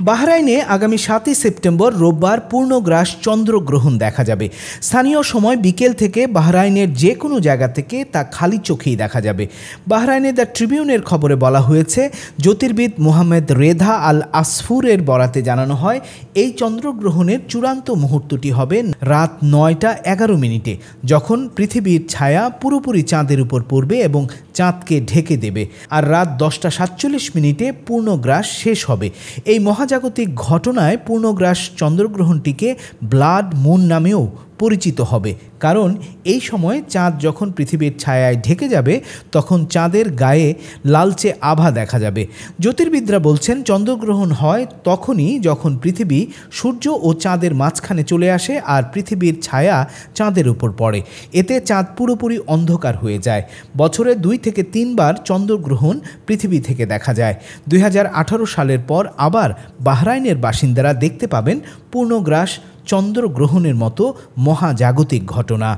বাহরাইনে আগামী 7 সেপ্টেম্বর রোববার পূর্ণগ্রাস চন্দ্রগ্রহণ দেখা যাবে। স্থানীয় সময় বিকেল থেকে বাহরাইনের যে কোনো জায়গা থেকে তা খালি চোখেই দেখা যাবে। বাহরাইনে দ্য ট্রিবিউনের খবরে বলা হয়েছে, জ্যোতির্বিদ মোহাম্মদ রেধা আল আসফুরের বরাতে জানানো হয়, এই চন্দ্রগ্রহণের চূড়ান্ত মুহূর্তটি হবে রাত 9:11 যখন পৃথিবীর ছায়া পুরোপুরি চাঁদের উপর পড়বে এবং চাঁদকে ঢেকে দেবে, আর রাত 10:47 পূর্ণগ্রাস শেষ হবে। এই মহাজাগতিক ঘটনায় পূর্ণগ্রাস চন্দ্রগ্রহণটিকে ব্লাড মুন নামেও পরিচিত হবে, কারণ এই সময় চাঁদ যখন পৃথিবীর ছায়ায় ঢেকে যাবে তখন চাঁদের গায়ে লালচে আভা দেখা যাবে। জ্যোতির্বিদরা বলছেন, চন্দ্রগ্রহণ হয় তখনই যখন পৃথিবী সূর্য ও চাঁদের মাঝখানে চলে আসে আর পৃথিবীর ছায়া চাঁদের উপর পড়ে। এতে চাঁদ পুরোপুরি অন্ধকার হয়ে যায়। বছরে 2 থেকে 3 বার চন্দ্রগ্রহণ পৃথিবী থেকে দেখা যায়। 2018 সালের পর আবার বাহরাইনের বাসিন্দারা দেখতে পাবেন পূর্ণগ্রাস চন্দ্রগ্রহণের মতো মহাজাগতিক ঘটনা।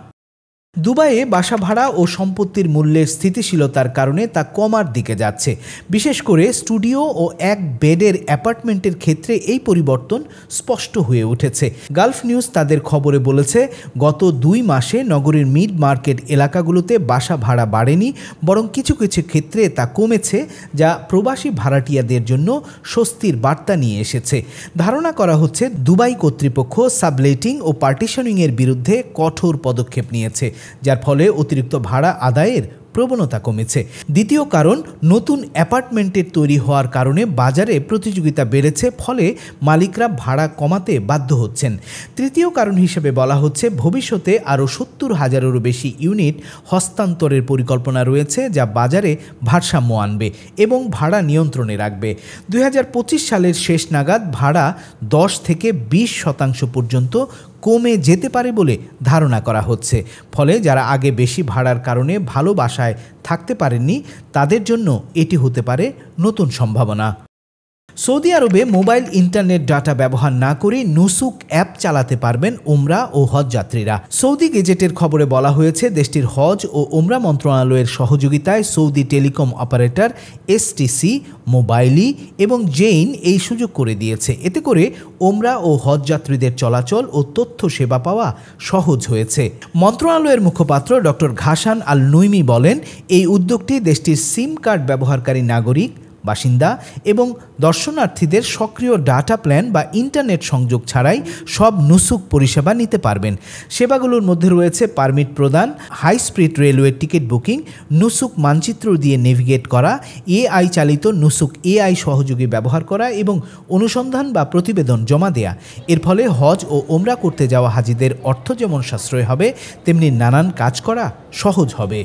দুবাইয়ে বাসা ভাড়া ও সম্পত্তির মূল্যের স্থিতিশীলতার কারণে তা কমার দিকে যাচ্ছে। বিশেষ করে স্টুডিও ও এক বেডের অ্যাপার্টমেন্টের ক্ষেত্রে এই পরিবর্তন স্পষ্ট হয়ে উঠেছে। গালফ নিউজ তাদের খবরে বলেছে, গত 2 মাসে নগরীর মিড মার্কেট এলাকাগুলোতে বাসা ভাড়া বাড়েনি, বরং কিছু কিছু ক্ষেত্রে তা কমেছে, যা প্রবাসী ভাড়াটিয়াদের জন্য স্বস্তির বার্তা নিয়ে এসেছে। ধারণা করা হচ্ছে দুবাই কর্তৃপক্ষ সাবলেটিং ও পার্টিশনিংয়ের বিরুদ্ধে কঠোর পদক্ষেপ নিয়েছে, যার ফলে অতিরিক্ত ভাড়া আদায়ের প্রবণতা কমেছে। দ্বিতীয় কারণ, নতুন অ্যাপার্টমেন্টের তৈরি হওয়ার কারণে বাজারে প্রতিযোগিতা বেড়েছে, ফলে মালিকরা ভাড়া কমাতে বাধ্য হচ্ছেন। তৃতীয় কারণ হিসেবে বলা হচ্ছে, ভবিষ্যতে আরও 70,000-এরও বেশি ইউনিট হস্তান্তরের পরিকল্পনা রয়েছে, যা বাজারে ভারসাম্য আনবে এবং ভাড়া নিয়ন্ত্রণে রাখবে। 2025 সালের শেষ নাগাদ ভাড়া 10 থেকে 20% পর্যন্ত কমে যেতে পারে বলে ধারণা করা হচ্ছে। ফলে যারা আগে বেশি ভাড়ার কারণে ভালো বাসায় থাকতে পারেননি, তাদের জন্য এটি হতে পারে নতুন সম্ভাবনা। সৌদি আরবে মোবাইল ইন্টারনেট ডাটা ব্যবহার না করে নুসুক অ্যাপ চালাতে পারবেন উমরা ও হজ যাত্রীরা। সৌদি গেজেটের খবরে বলা হয়েছে, দেশটির হজ ও উমরা মন্ত্রণালয়ের সহযোগিতায় Saudi telecom operator STC, Mobily এবং জেইন এই সুযোগ করে দিয়েছে। এতে করে উমরা ও হজ যাত্রীদের চলাচল ও তথ্য সেবা পাওয়া সহজ হয়েছে। মন্ত্রণালয়ের মুখপাত্র ডক্টর ঘাসান আল নুইমি বলেন, এই উদ্যোগটি দেশটির সিম কার্ড ব্যবহারকারী নাগরিক, বাসিন্দা এবং দর্শনার্থীদের সক্রিয় ডাটা প্ল্যান বা ইন্টারনেট সংযোগ ছাড়াই সব নুসুক পরিষেবা নিতে পারবেন। সেবাগুলোর মধ্যে রয়েছে পারমিট প্রদান, high speed railway ticket booking, Nusuk মানচিত্র দিয়ে নেভিগেট করা, এআই চালিত নুসুক এআই সহযোগী ব্যবহার করা এবং অনুসন্ধান বা প্রতিবেদন জমা দেয়া। এর ফলে হজ ও ওমরা করতে যাওয়া হাজিদের অর্থ যেমন সাশ্রয় হবে, তেমনি নানান কাজ করা সহজ হবে।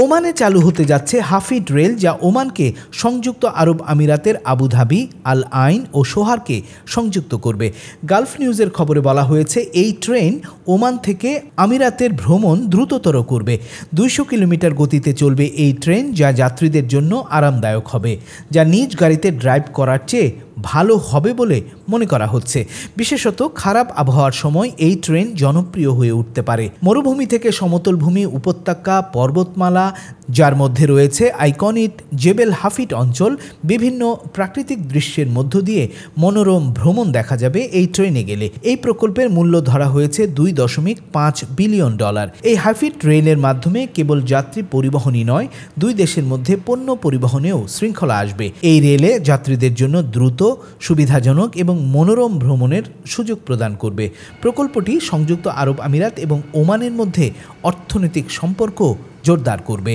ওমানে চালু হতে যাচ্ছে হাফিড রেল, যা ওমানকে সংযুক্ত আরব আমিরাতের আবুধাবি, আল আইন ও সোহারকে সংযুক্ত করবে। গালফ নিউজের খবরে বলা হয়েছে, এই ট্রেন ওমান থেকে আমিরাতের ভ্রমণ দ্রুততর করবে। 200 কিলোমিটার গতিতে চলবে এই ট্রেন, যা যাত্রীদের জন্য আরামদায়ক হবে, যা নিজ গাড়িতে ড্রাইভ করার চেয়ে ভালো হবে বলে মনে করা হচ্ছে। বিশেষত খারাপ আবহাওয়ার সময় এই ট্রেন জনপ্রিয় হয়ে উঠতে পারে। মরুভূমি থেকে সমতল ভূমি, উপত্যকা, পর্বতমালা, যার মধ্যে রয়েছে আইকনিক জেবেল হাফিট অঞ্চল, বিভিন্ন প্রাকৃতিক দৃশ্যের মধ্য দিয়ে মনোরম ভ্রমণ দেখা যাবে এই ট্রেনে গেলে। এই প্রকল্পের মূল্য ধরা হয়েছে $2.5 বিলিয়ন। এই হাফিট রেলের মাধ্যমে কেবল যাত্রী পরিবহনই নয়, 2 দেশের মধ্যে পণ্য পরিবহনেও শৃঙ্খলা আসবে। এই রেলে যাত্রীদের জন্য দ্রুত, সুবিধাজনক এবং মনোরম ভ্রমণের সুযোগ প্রদান করবে। প্রকল্পটি সংযুক্ত আরব আমিরাত এবং ওমানের মধ্যে অর্থনৈতিক সম্পর্ক জোরদার করবে।